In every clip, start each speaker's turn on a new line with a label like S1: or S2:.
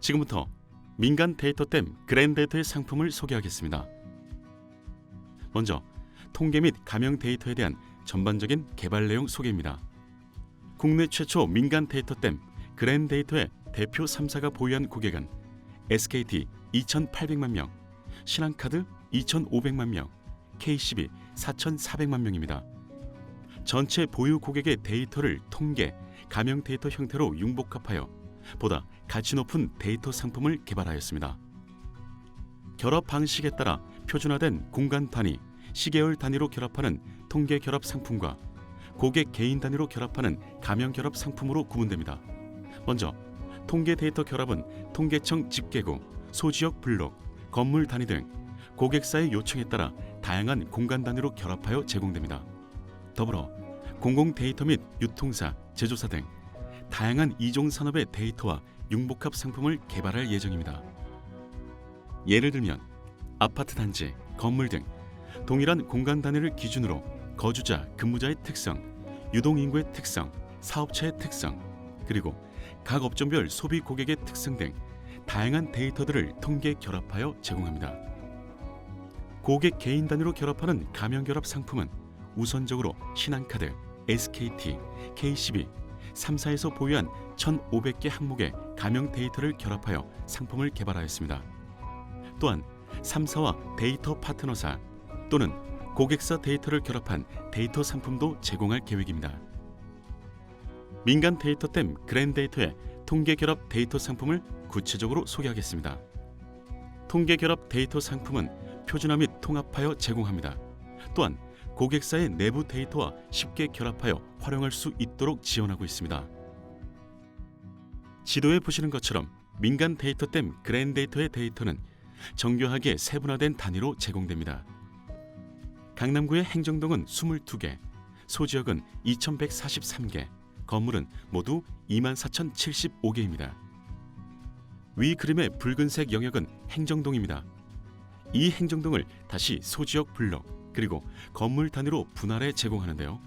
S1: 지금부터 민간 데이터댐 그랜데이터의 상품을 소개하겠습니다. 먼저 통계 및 가명 데이터에 대한 전반적인 개발 내용 소개입니다. 국내 최초 민간 데이터댐 그랜데이터의 대표 3사가 보유한 고객은 SKT 2,800만 명, 신한카드 2,500만 명, KCB 4,400만 명입니다. 전체 보유 고객의 데이터를 통계, 가명 데이터 형태로 융복합하여 보다 가치 높은 데이터 상품을 개발하였습니다. 결합 방식에 따라 표준화된 공간 단위, 시계열 단위로 결합하는 통계 결합 상품과 고객 개인 단위로 결합하는 가명 결합 상품으로 구분됩니다. 먼저 통계 데이터 결합은 통계청 집계구, 소지역 블록, 건물 단위 등 고객사의 요청에 따라 다양한 공간 단위로 결합하여 제공됩니다. 더불어 공공 데이터 및 유통사, 제조사 등 다양한 이종 산업의 데이터와 융복합 상품을 개발할 예정입니다. 예를 들면 아파트 단지, 건물 등 동일한 공간 단위를 기준으로 거주자, 근무자의 특성, 유동인구의 특성, 사업체의 특성, 그리고 각 업종별 소비 고객의 특성 등 다양한 데이터들을 통계 결합하여 제공합니다. 고객 개인 단위로 결합하는 가명 결합 상품은 우선적으로 신한카드, SKT, KCB, 3사에서 보유한 1,500개 항목의 가명 데이터를 결합하여 상품을 개발하였습니다. 또한 3사와 데이터 파트너사 또는 고객사 데이터를 결합한 데이터 상품도 제공할 계획입니다. 민간 데이터댐 그랜데이터의 통계 결합 데이터 상품을 구체적으로 소개하겠습니다. 통계 결합 데이터 상품은 표준화 및 통합하여 제공합니다. 또한 고객사의 내부 데이터와 쉽게 결합하여 활용할 수 있도록 지원하고 있습니다. 지도에 보시는 것처럼 민간 데이터댐 그랜데이터의 데이터는 정교하게 세분화된 단위로 제공됩니다. 강남구의 행정동은 22개, 소지역은 2,143개, 건물은 모두 24,075개입니다. 위 그림의 붉은색 영역은 행정동입니다. 이 행정동을 다시 소지역 블록 그리고 건물 단위로 분할해 제공하는데요.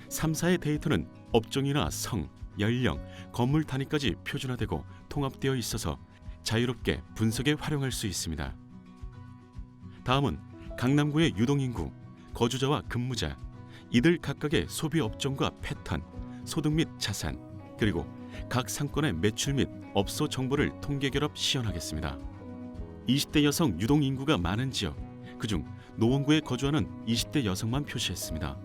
S1: 3사의 데이터는 업종이나 성, 연령, 건물 단위까지 표준화되고 통합되어 있어서 자유롭게 분석에 활용할 수 있습니다. 다음은 강남구의 유동인구, 거주자와 근무자, 이들 각각의 소비 업종과 패턴, 소득 및 자산, 그리고 각 상권의 매출 및 업소 정보를 통계 결합 시연하겠습니다. 20대 여성 유동인구가 많은 지역, 그중 노원구에 거주하는 20대 여성만 표시했습니다.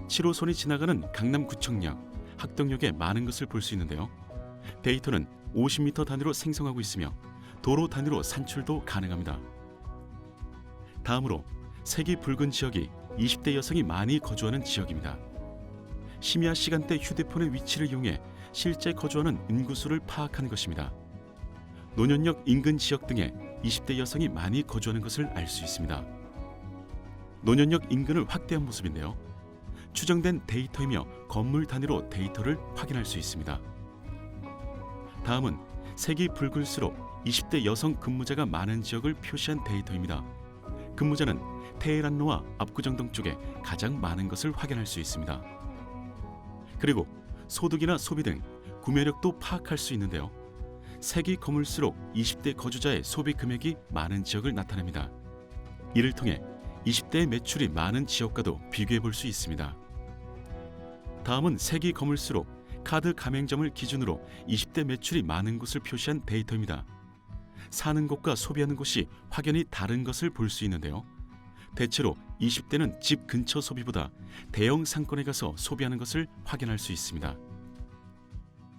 S1: 7호선이 지나가는 강남구청역, 학동역에 많은 것을 볼 수 있는데요. 데이터는 50m 단위로 생성하고 있으며 도로 단위로 산출도 가능합니다. 다음으로 색이 붉은 지역이 20대 여성이 많이 거주하는 지역입니다. 심야 시간대 휴대폰의 위치를 이용해 실제 거주하는 인구수를 파악한 것입니다. 노년역 인근 지역 등에 20대 여성이 많이 거주하는 것을 알 수 있습니다. 노년역 인근을 확대한 모습인데요. 추정된 데이터이며 건물 단위로 데이터를 확인할 수 있습니다. 다음은 색이 붉을수록 20대 여성 근무자가 많은 지역을 표시한 데이터입니다. 근무자는 테헤란로와 압구정동 쪽에 가장 많은 것을 확인할 수 있습니다. 그리고 소득이나 소비 등 구매력도 파악할 수 있는데요. 색이 검을수록 20대 거주자의 소비 금액이 많은 지역을 나타냅니다. 이를 통해 20대의 매출이 많은 지역과도 비교해 볼 수 있습니다. 다음은 색이 검을수록 카드 가맹점을 기준으로 20대 매출이 많은 곳을 표시한 데이터입니다. 사는 곳과 소비하는 곳이 확연히 다른 것을 볼 수 있는데요. 대체로 20대는 집 근처 소비보다 대형 상권에 가서 소비하는 것을 확인할 수 있습니다.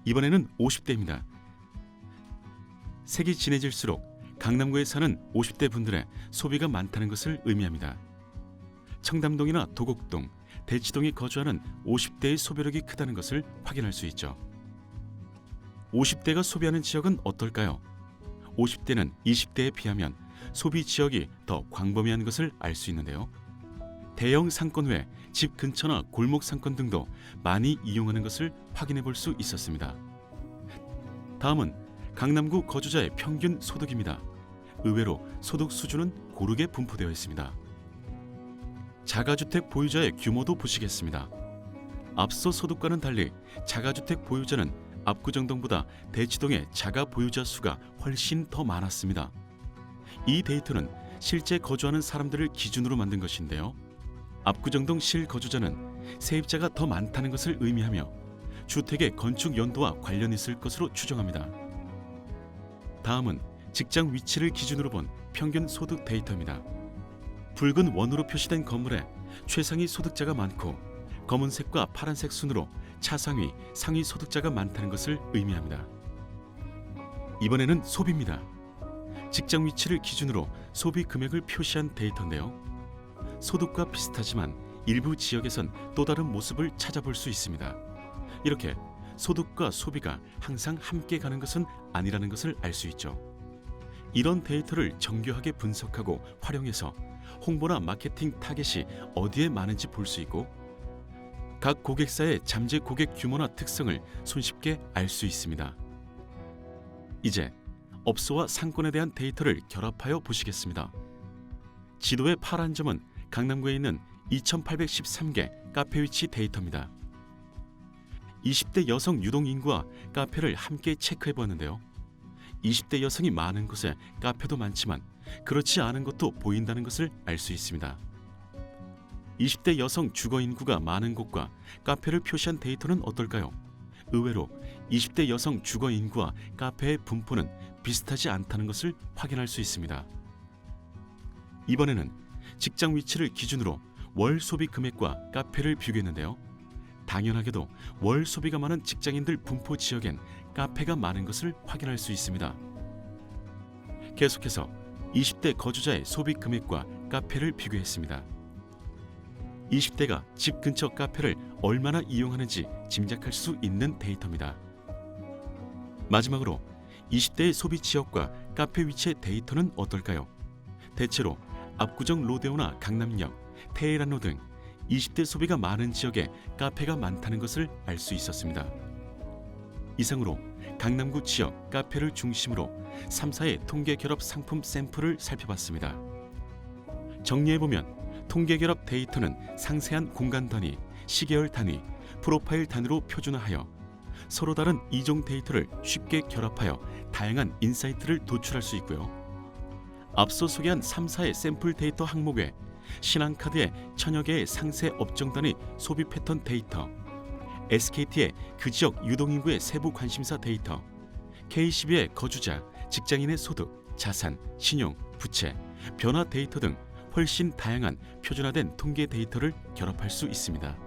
S1: 이번에는 50대입니다. 색이 진해질수록 강남구에 사는 50대 분들의 소비가 많다는 것을 의미합니다. 청담동이나 도곡동, 대치동에 거주하는 50대의 소비력이 크다는 것을 확인할 수 있죠. 50대가 소비하는 지역은 어떨까요? 50대는 20대에 비하면 소비 지역이 더 광범위한 것을 알 수 있는데요. 대형 상권 외 집 근처나 골목 상권 등도 많이 이용하는 것을 확인해 볼 수 있었습니다. 다음은 강남구 거주자의 평균 소득입니다. 의외로 소득 수준은 고르게 분포되어 있습니다. 자가주택 보유자의 규모도 보시겠습니다. 앞서 소득과는 달리 자가주택 보유자는 압구정동보다 대치동의 자가 보유자 수가 훨씬 더 많았습니다. 이 데이터는 실제 거주하는 사람들을 기준으로 만든 것인데요. 압구정동 실거주자는 세입자가 더 많다는 것을 의미하며 주택의 건축 연도와 관련 있을 것으로 추정합니다. 다음은 직장 위치를 기준으로 본 평균 소득 데이터입니다. 붉은 원으로 표시된 건물에 최상위 소득자가 많고 검은색과 파란색 순으로 차상위, 상위 소득자가 많다는 것을 의미합니다. 이번에는 소비입니다. 직장 위치를 기준으로 소비 금액을 표시한 데이터인데요. 소득과 비슷하지만 일부 지역에선 또 다른 모습을 찾아볼 수 있습니다. 이렇게 소득과 소비가 항상 함께 가는 것은 아니라는 것을 알 수 있죠. 이런 데이터를 정교하게 분석하고 활용해서 홍보나 마케팅 타겟이 어디에 많은지 볼 수 있고 각 고객사의 잠재 고객 규모나 특성을 손쉽게 알 수 있습니다. 이제 업소와 상권에 대한 데이터를 결합하여 보시겠습니다. 지도의 파란 점은 강남구에 있는 2813개 카페 위치 데이터입니다. 20대 여성 유동 인구와 카페를 함께 체크해 보았는데요. 20대 여성이 많은 곳에 카페도 많지만 그렇지 않은 곳도 보인다는 것을 알 수 있습니다. 20대 여성 주거 인구가 많은 곳과 카페를 표시한 데이터는 어떨까요? 의외로 20대 여성 주거 인구와 카페의 분포는 비슷하지 않다는 것을 확인할 수 있습니다. 이번에는 직장 위치를 기준으로 월 소비 금액과 카페를 비교했는데요. 당연하게도 월 소비가 많은 직장인들 분포 지역엔 카페가 많은 것을 확인할 수 있습니다. 계속해서 20대 거주자의 소비 금액과 카페를 비교했습니다. 20대가 집 근처 카페를 얼마나 이용하는지 짐작할 수 있는 데이터입니다. 마지막으로 20대의 소비 지역과 카페 위치의 데이터는 어떨까요? 대체로 압구정 로데오나 강남역, 테헤란로 등 20대 소비가 많은 지역에 카페가 많다는 것을 알 수 있었습니다. 이상으로 강남구 지역 카페를 중심으로 3사의 통계 결합 상품 샘플을 살펴봤습니다. 정리해보면 통계 결합 데이터는 상세한 공간 단위, 시계열 단위, 프로파일 단위로 표준화하여 서로 다른 이종 데이터를 쉽게 결합하여 다양한 인사이트를 도출할 수 있고요. 앞서 소개한 3사의 샘플 데이터 항목에 신한카드의 천여 개의 상세 업종 단위 소비 패턴 데이터, SKT의 그 지역 유동인구의 세부 관심사 데이터, KCB의 거주자, 직장인의 소득, 자산, 신용, 부채, 변화 데이터 등 훨씬 다양한 표준화된 통계 데이터를 결합할 수 있습니다.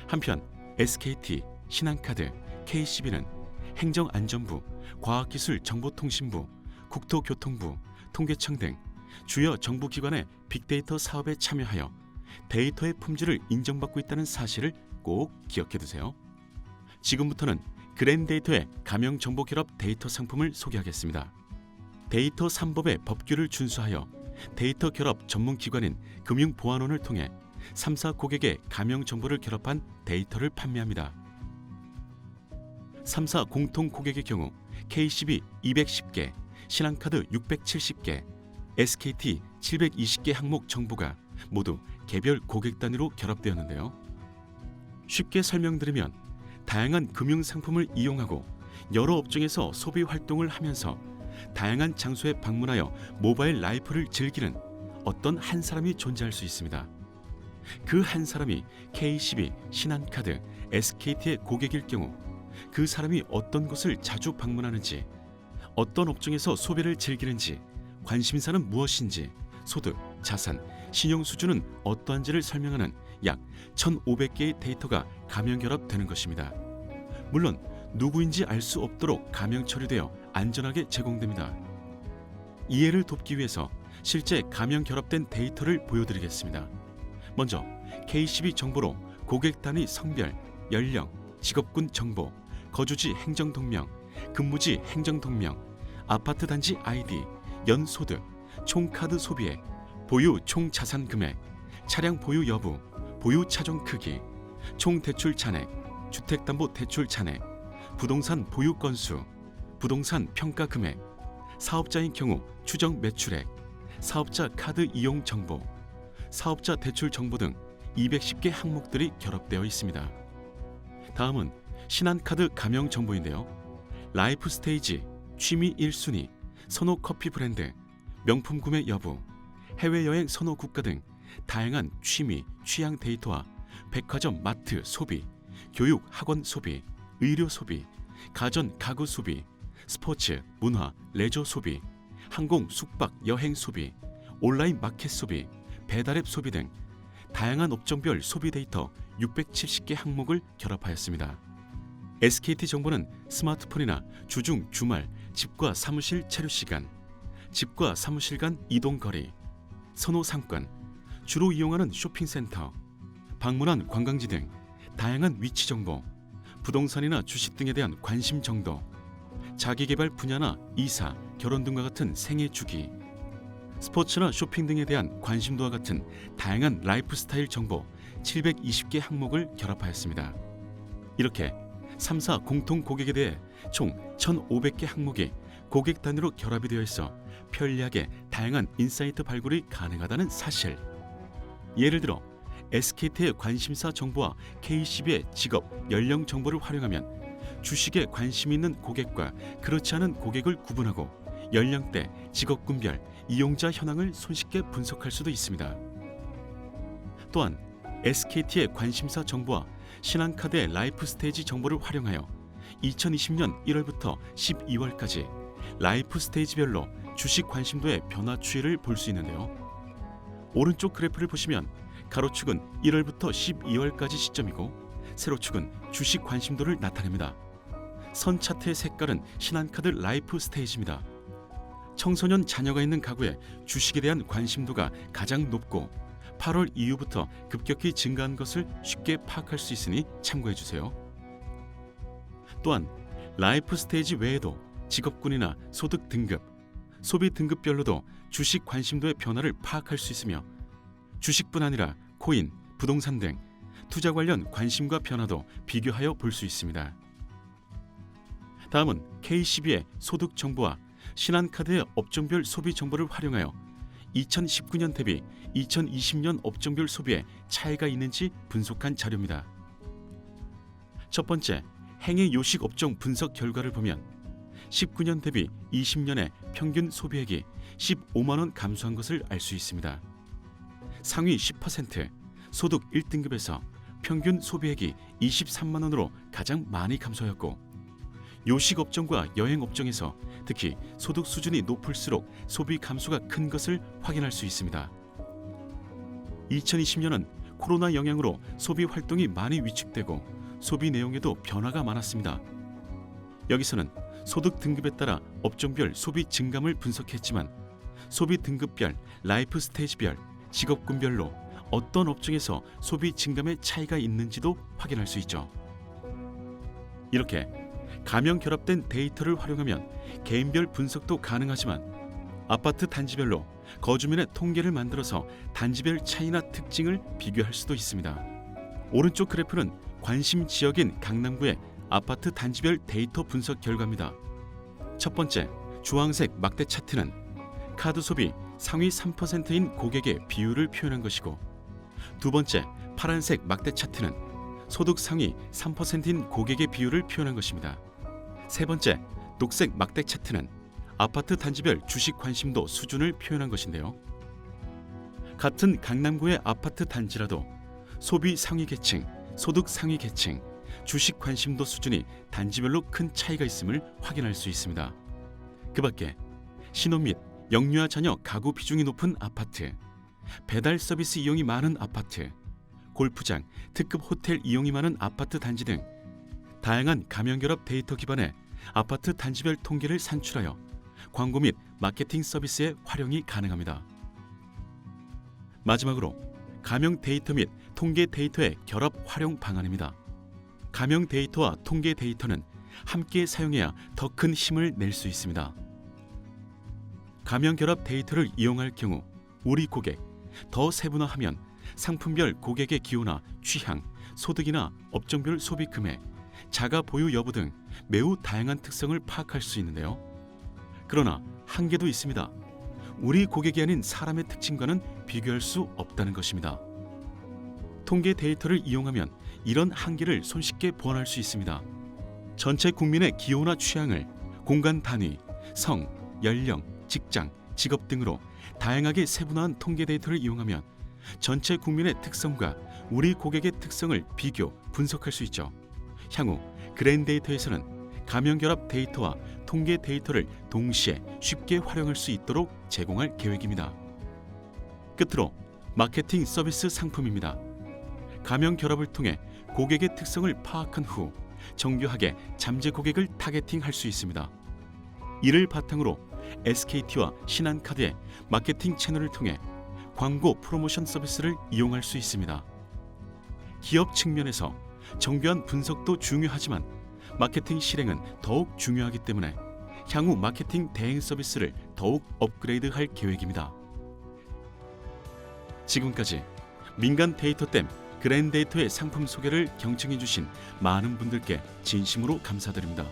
S1: 한편 SKT, 신한카드, KCB는 행정안전부, 과학기술정보통신부, 국토교통부, 통계청 등 주요 정부기관의 빅데이터 사업에 참여하여 데이터의 품질을 인정받고 있다는 사실을 꼭 기억해두세요. 지금부터는 그랜데이터의 가명정보결합 데이터 상품을 소개하겠습니다. 데이터 3법의 법규를 준수하여 데이터 결합 전문기관인 금융보안원을 통해 3사 고객의 가명정보를 결합한 데이터를 판매합니다. 3사 공통 고객의 경우 KCB 210개, 신한카드 670개, SKT 720개 항목 정보가 모두 개별 고객 단위로 결합되었는데요. 쉽게 설명드리면 다양한 금융 상품을 이용하고 여러 업종에서 소비 활동을 하면서 다양한 장소에 방문하여 모바일 라이프를 즐기는 어떤 한 사람이 존재할 수 있습니다. 그 한 사람이 KCB, 신한카드, SKT의 고객일 경우 그 사람이 어떤 곳을 자주 방문하는지, 어떤 업종에서 소비를 즐기는지, 관심사는 무엇인지, 소득, 자산, 신용 수준은 어떠한지를 설명하는 약 1,500개의 데이터가 가명 결합되는 것입니다. 물론 누구인지 알 수 없도록 가명 처리되어 안전하게 제공됩니다. 이해를 돕기 위해서 실제 가명 결합된 데이터를 보여드리겠습니다. 먼저 KCB 정보로 고객 단위 성별, 연령, 직업군 정보, 거주지 행정동명, 근무지 행정동명, 아파트 단지 아이디, 연소득, 총 카드 소비액, 보유 총 자산 금액, 차량 보유 여부, 보유 차종 크기, 총 대출 잔액, 주택담보대출 잔액, 부동산 보유 건수, 부동산 평가 금액, 사업자인 경우 추정 매출액, 사업자 카드 이용 정보, 사업자 대출 정보 등 210개 항목들이 결합되어 있습니다. 다음은 신한카드 가명 정보인데요. 라이프 스테이지, 취미 1순위, 선호 커피 브랜드, 명품 구매 여부, 해외여행 선호 국가 등 다양한 취미, 취향 데이터와 백화점, 마트 소비, 교육, 학원 소비, 의료 소비, 가전, 가구 소비, 스포츠, 문화, 레저 소비, 항공, 숙박, 여행 소비, 온라인 마켓 소비, 배달앱 소비 등 다양한 업종별 소비 데이터 670개 항목을 결합하였습니다. SKT 정보는 스마트폰이나 주중, 주말, 집과 사무실 체류 시간, 집과 사무실 간 이동 거리, 선호 상권, 주로 이용하는 쇼핑센터, 방문한 관광지 등 다양한 위치 정보, 부동산이나 주식 등에 대한 관심 정도, 자기개발 분야나 이사, 결혼 등과 같은 생애 주기, 스포츠나 쇼핑 등에 대한 관심도와 같은 다양한 라이프 스타일 정보 720개 항목을 결합하였습니다. 이렇게 3사 공통 고객에 대해 총 1,500개 항목이 고객 단위로 결합이 되어 있어 편리하게 다양한 인사이트 발굴이 가능하다는 사실. 예를 들어 SKT의 관심사 정보와 KCB의 직업, 연령 정보를 활용하면 주식에 관심 있는 고객과 그렇지 않은 고객을 구분하고 연령대, 직업군별, 이용자 현황을 손쉽게 분석할 수도 있습니다. 또한 SKT의 관심사 정보와 신한카드의 라이프 스테이지 정보를 활용하여 2020년 1월부터 12월까지 라이프 스테이지별로 주식 관심도의 변화 추이를 볼 수 있는데요. 오른쪽 그래프를 보시면 가로축은 1월부터 12월까지 시점이고 세로축은 주식 관심도를 나타냅니다. 선 차트의 색깔은 신한카드 라이프 스테이지입니다. 청소년 자녀가 있는 가구에 주식에 대한 관심도가 가장 높고 8월 이후부터 급격히 증가한 것을 쉽게 파악할 수 있으니 참고해 주세요. 또한 라이프 스테이지 외에도 직업군이나 소득 등급, 소비 등급별로도 주식 관심도의 변화를 파악할 수 있으며 주식뿐 아니라 코인, 부동산 등 투자 관련 관심과 변화도 비교하여 볼 수 있습니다. 다음은 KCB의 소득 정보와 신한카드의 업종별 소비 정보를 활용하여 2019년 대비 2020년 업종별 소비에 차이가 있는지 분석한 자료입니다. 첫 번째, 행위 요식 업종 분석 결과를 보면 19년 대비 20년에 평균 소비액이 15만 원 감소한 것을 알 수 있습니다. 상위 10%, 소득 1등급에서 평균 소비액이 23만 원으로 가장 많이 감소하였고 요식 업종과 여행 업종에서 특히 소득 수준이 높을수록 소비 감소가 큰 것을 확인할 수 있습니다. 2020년은 코로나 영향으로 소비 활동이 많이 위축되고 소비 내용에도 변화가 많았습니다. 여기서는 소득 등급에 따라 업종별 소비 증감을 분석했지만 소비 등급별, 라이프 스테이지별, 직업군별로 어떤 업종에서 소비 증감의 차이가 있는지도 확인할 수 있죠. 이렇게 가명 결합된 데이터를 활용하면 개인별 분석도 가능하지만 아파트 단지별로 거주민의 통계를 만들어서 단지별 차이나 특징을 비교할 수도 있습니다. 오른쪽 그래프는 관심 지역인 강남구의 아파트 단지별 데이터 분석 결과입니다. 첫 번째, 주황색 막대 차트는 카드 소비 상위 3%인 고객의 비율을 표현한 것이고 두 번째, 파란색 막대 차트는 소득 상위 3%인 고객의 비율을 표현한 것입니다. 세 번째, 녹색 막대 차트는 아파트 단지별 주식 관심도 수준을 표현한 것인데요. 같은 강남구의 아파트 단지라도 소비 상위 계층, 소득 상위 계층, 주식 관심도 수준이 단지별로 큰 차이가 있음을 확인할 수 있습니다. 그 밖에 신혼 및 영유아 자녀 가구 비중이 높은 아파트, 배달 서비스 이용이 많은 아파트, 골프장, 특급 호텔 이용이 많은 아파트 단지 등 다양한 가명 결합 데이터 기반의 아파트 단지별 통계를 산출하여 광고 및 마케팅 서비스에 활용이 가능합니다. 마지막으로 가명 데이터 및 통계 데이터의 결합 활용 방안입니다. 가명 데이터와 통계 데이터는 함께 사용해야 더 큰 힘을 낼 수 있습니다. 가명 결합 데이터를 이용할 경우 우리 고객, 더 세분화하면 상품별 고객의 기호나 취향, 소득이나 업종별 소비 금액, 자가 보유 여부 등 매우 다양한 특성을 파악할 수 있는데요. 그러나 한계도 있습니다. 우리 고객이 아닌 사람의 특징과는 비교할 수 없다는 것입니다. 통계 데이터를 이용하면 이런 한계를 손쉽게 보완할 수 있습니다. 전체 국민의 기호나 취향을 공간 단위, 성, 연령, 직장, 직업 등으로 다양하게 세분화한 통계 데이터를 이용하면 전체 국민의 특성과 우리 고객의 특성을 비교, 분석할 수 있죠. 향후 그랜데이터에서는 가명결합 데이터와 통계 데이터를 동시에 쉽게 활용할 수 있도록 제공할 계획입니다. 끝으로 마케팅 서비스 상품입니다. 가명결합을 통해 고객의 특성을 파악한 후 정교하게 잠재 고객을 타겟팅할 수 있습니다. 이를 바탕으로 SKT와 신한카드의 마케팅 채널을 통해 광고 프로모션 서비스를 이용할 수 있습니다. 기업 측면에서 정교한 분석도 중요하지만 마케팅 실행은 더욱 중요하기 때문에 향후 마케팅 대행 서비스를 더욱 업그레이드할 계획입니다. 지금까지 민간 데이터댐 그랜데이터의 상품 소개를 경청해 주신 많은 분들께 진심으로 감사드립니다.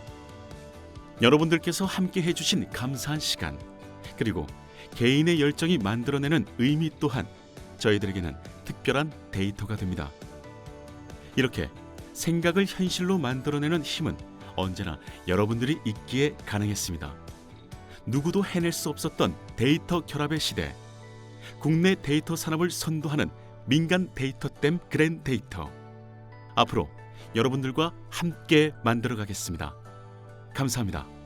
S1: 여러분들께서 함께 해주신 감사한 시간, 그리고 개인의 열정이 만들어내는 의미 또한 저희들에게는 특별한 데이터가 됩니다. 이렇게 생각을 현실로 만들어내는 힘은 언제나 여러분들이 있기에 가능했습니다. 누구도 해낼 수 없었던 데이터 결합의 시대, 국내 데이터 산업을 선도하는 민간 데이터댐 그랜데이터, 앞으로 여러분들과 함께 만들어가겠습니다. 감사합니다.